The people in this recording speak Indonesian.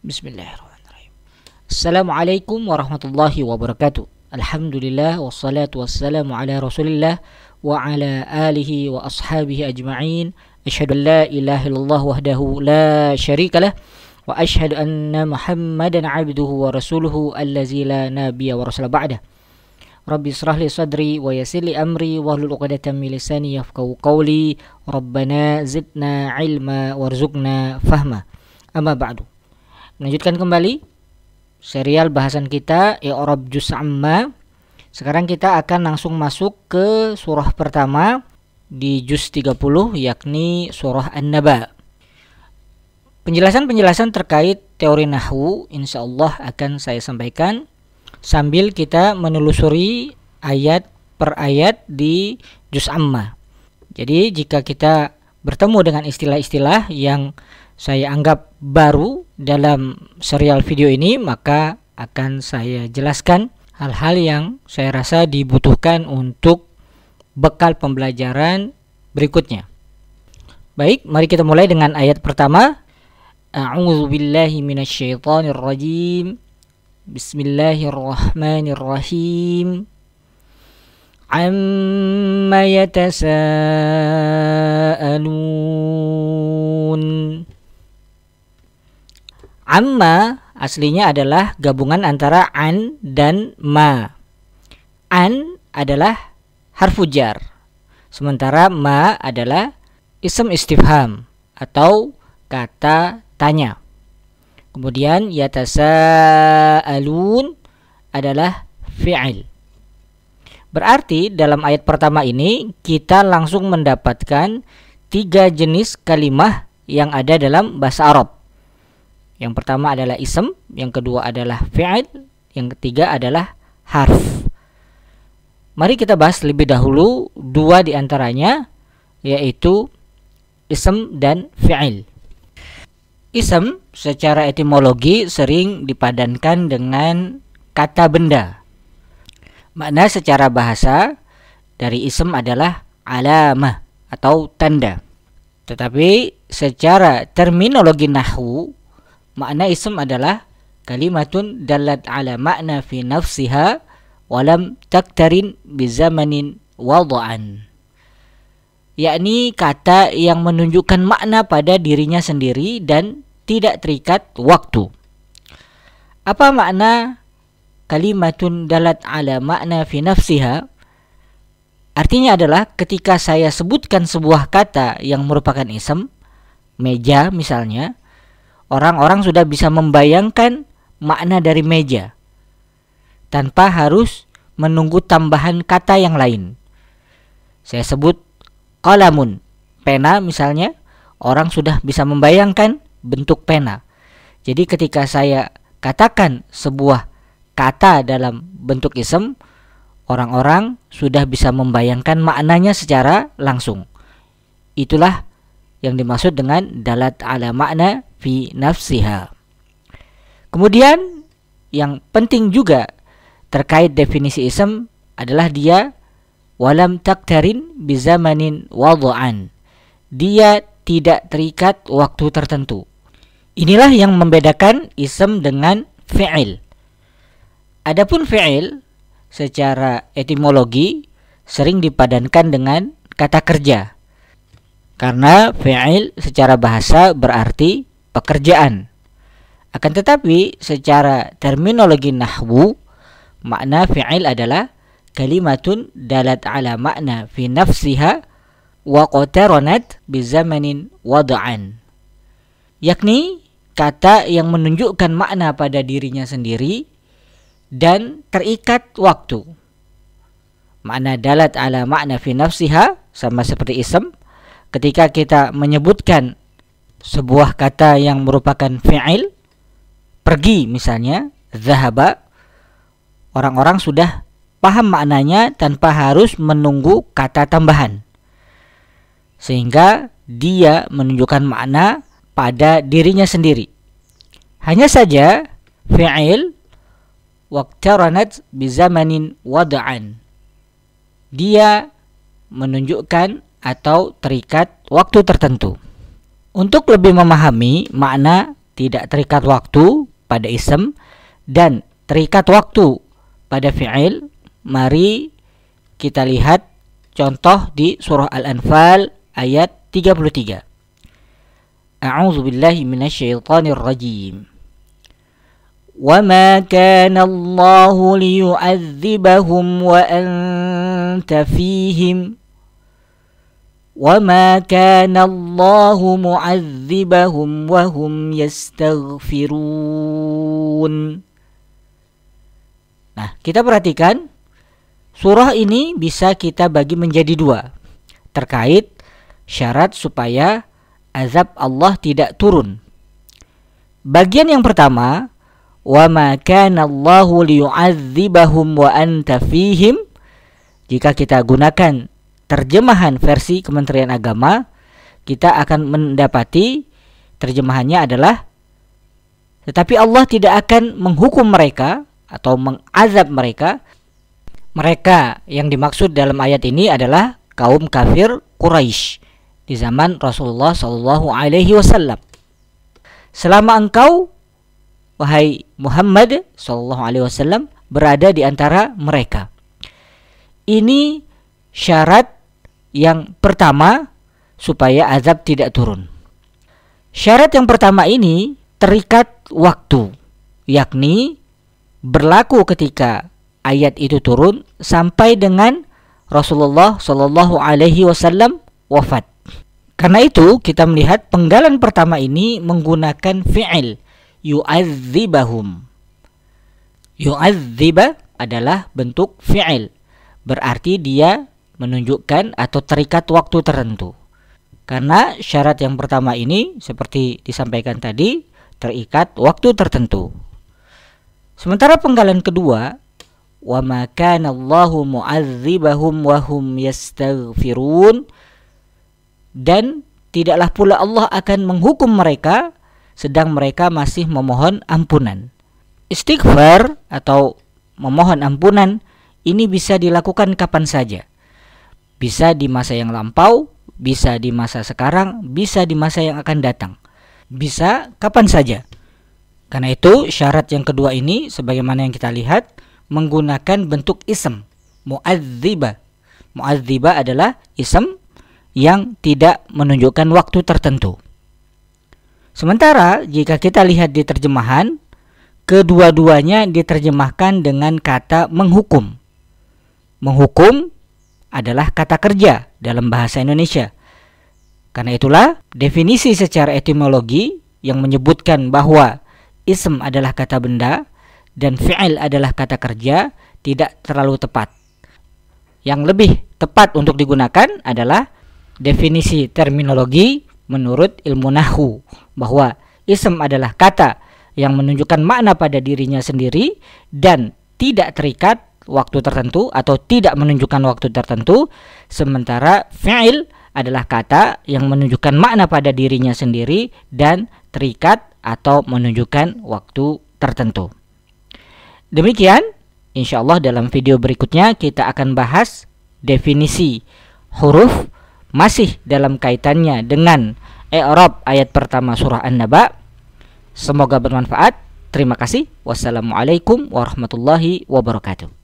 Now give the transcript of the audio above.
Bismillahirrahmanirrahim. Assalamualaikum warahmatullahi wabarakatuh. Alhamdulillah wassalatu wassalamu ala Rasulillah wa ala alihi wa ashabihi ajma'in. Asyhadu an la ilaha illallah wahdahu la syarikalah wa asyhadu anna Muhammadan abduhu wa rasuluhu allazi la nabiyya wa rasula ba'dah. Rabbi israh li sadri wa yassir li amri wahlul 'uqdatam min lisani yafqahu qawli. Rabbana zidna ilma warzuqna fahma. Amma ba'du. Melanjutkan kembali serial bahasan kita I'rab Juz Amma. Sekarang kita akan langsung masuk ke surah pertama di juz 30, yakni surah An-Naba. Penjelasan-penjelasan terkait teori nahwu insyaallah akan saya sampaikan sambil kita menelusuri ayat per ayat di Juz Amma. Jadi jika kita bertemu dengan istilah-istilah yang saya anggap baru dalam serial video ini, maka akan saya jelaskan hal-hal yang saya rasa dibutuhkan untuk bekal pembelajaran berikutnya. Baik, mari kita mulai dengan ayat pertama. A'udzubillahi minasyaitonirrajim. Bismillahirrahmanirrahim. Amma yatasaalun. Amma aslinya adalah gabungan antara an dan ma. An adalah harfu jar, sementara ma adalah ism istifham atau kata tanya. Kemudian yatasaalun adalah fi'il. Berarti dalam ayat pertama ini kita langsung mendapatkan 3 jenis kalimah yang ada dalam bahasa Arab. Yang pertama adalah ism, yang kedua adalah fi'il, yang ketiga adalah harf. Mari kita bahas lebih dahulu 2 di antaranya, yaitu ism dan fi'il. Ism secara etimologi sering dipadankan dengan kata benda. Makna secara bahasa dari ism adalah alamah atau tanda. Tetapi secara terminologi nahwu, makna ism adalah kalimatun dalat ala makna fi nafsiha walam taktarin bizamanin wada'an, yakni kata yang menunjukkan makna pada dirinya sendiri dan tidak terikat waktu. Apa makna kalimatun dalat ala makna fi nafsiha? Artinya adalah ketika saya sebutkan sebuah kata yang merupakan ism, meja misalnya, orang-orang sudah bisa membayangkan makna dari meja tanpa harus menunggu tambahan kata yang lain. Saya sebut qalamun, pena misalnya, orang sudah bisa membayangkan bentuk pena. Jadi ketika saya katakan sebuah kata dalam bentuk ism, orang-orang sudah bisa membayangkan maknanya secara langsung. Itulah yang dimaksud dengan dalat ala makna fi nafsiha. Kemudian yang penting juga terkait definisi ism adalah dia walam taktarin bizamanin wada'an. Dia tidak terikat waktu tertentu. Inilah yang membedakan ism dengan fi'il. Adapun fi'il secara etimologi sering dipadankan dengan kata kerja. Karena fi'il secara bahasa berarti pekerjaan. Akan tetapi secara terminologi nahwu, makna fi'il adalah kalimatun dalat ala makna fi nafsiha wa qataranat bizamanin wada'an, yakni kata yang menunjukkan makna pada dirinya sendiri dan terikat waktu. Makna dalat ala makna fi nafsiha sama seperti ism. Ketika kita menyebutkan sebuah kata yang merupakan fi'il, pergi misalnya, zahaba, orang-orang sudah paham maknanya tanpa harus menunggu kata tambahan, sehingga dia menunjukkan makna pada dirinya sendiri. Hanya saja fi'il waqtaranat bizamanin wada'an, dia menunjukkan atau terikat waktu tertentu. Untuk lebih memahami makna tidak terikat waktu pada ism dan terikat waktu pada fi'il, mari kita lihat contoh di surah Al-Anfal ayat 33. A'udzu billahi minasyaitonir rajim. وَمَا كَانَ اللَّهُ لِيُعَذِّبَهُمْ وَأَنْتَ فِيهِمْ وَمَا كَانَ اللَّهُ مُعَذِّبَهُمْ وَهُمْ يَسْتَغْفِرُونَ. Nah, kita perhatikan surah ini bisa kita bagi menjadi dua terkait syarat supaya azab Allah tidak turun. Bagian yang pertama, wa ma kana Allahu liyu'adzibahum wa anta fihim, jika kita gunakan terjemahan versi Kementerian Agama, kita akan mendapati terjemahannya adalah tetapi Allah tidak akan menghukum mereka atau mengazab mereka. Mereka yang dimaksud dalam ayat ini adalah kaum kafir Quraisy di zaman Rasulullah SAW. Selama engkau, wahai Muhammad SAW, berada di antara mereka. Ini syarat yang pertama supaya azab tidak turun. Syarat yang pertama ini terikat waktu, yakni berlaku ketika ayat itu turun sampai dengan Rasulullah SAW wafat. Karena itu kita melihat penggalan pertama ini menggunakan fi'il yu'adzibahum. Yu'adziba adalah bentuk fi'il, berarti dia menunjukkan atau terikat waktu tertentu. Karena syarat yang pertama ini seperti disampaikan tadi terikat waktu tertentu. Sementara penggalan kedua, wa ma kana Allahu mu'adzibahum wa hum yastaghfirun, dan tidaklah pula Allah akan menghukum mereka sedang mereka masih memohon ampunan. Istighfar atau memohon ampunan ini bisa dilakukan kapan saja. Bisa di masa yang lampau, bisa di masa sekarang, bisa di masa yang akan datang. Bisa kapan saja. Karena itu syarat yang kedua ini sebagaimana yang kita lihat menggunakan bentuk ism, mu'adziba. Mu'adziba adalah ism yang tidak menunjukkan waktu tertentu. Sementara jika kita lihat di terjemahan, kedua-duanya diterjemahkan dengan kata menghukum. Menghukum adalah kata kerja dalam bahasa Indonesia. Karena itulah definisi secara etimologi yang menyebutkan bahwa ism adalah kata benda dan fi'il adalah kata kerja tidak terlalu tepat. Yang lebih tepat untuk digunakan adalah definisi terminologi menurut ilmu nahwu, bahwa ism adalah kata yang menunjukkan makna pada dirinya sendiri dan tidak terikat waktu tertentu atau tidak menunjukkan waktu tertentu, sementara fi'il adalah kata yang menunjukkan makna pada dirinya sendiri dan terikat atau menunjukkan waktu tertentu. Demikian, insyaallah dalam video berikutnya kita akan bahas definisi huruf masih dalam kaitannya dengan i'rab ayat pertama surah An-Naba. Semoga bermanfaat. Terima kasih. Wassalamualaikum warahmatullahi wabarakatuh.